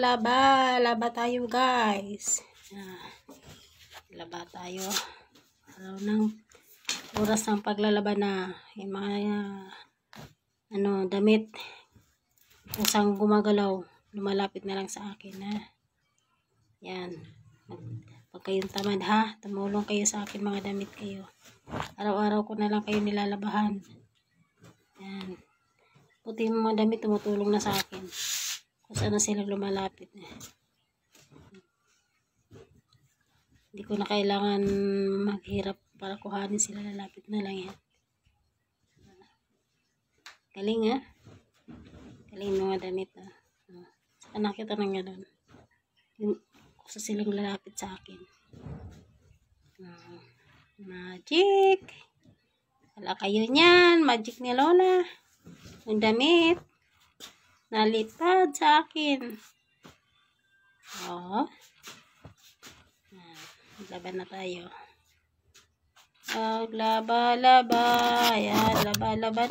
laba. Laba tayo, guys. Laba tayo. Araw ng oras ng paglalaba na. Yung mga damit. Kung saan gumagalaw, lumalapit na lang sa akin, ha. Yan. Pag kayong tamad, ha, tumulong kayo sa akin, mga damit kayo. Araw-araw ko na lang kayo nilalabahan. Yan. Puti yung mga damit, tumutulong na sa akin. Kung saan na sila lumalapit. Hindi ko na kailangan maghirap para kuhanin sila, lalapit na lang yan. Galing, ha? Galing mga damit, ha? Saka nakita ng gano'n. Kung saan silang lalapit sa akin. Magic! Wala kayo niyan. Magic ni Lola. Yung damit. Nalipad sa akin. Laban na tayo. Laba-laba. Ayan, laba-laba.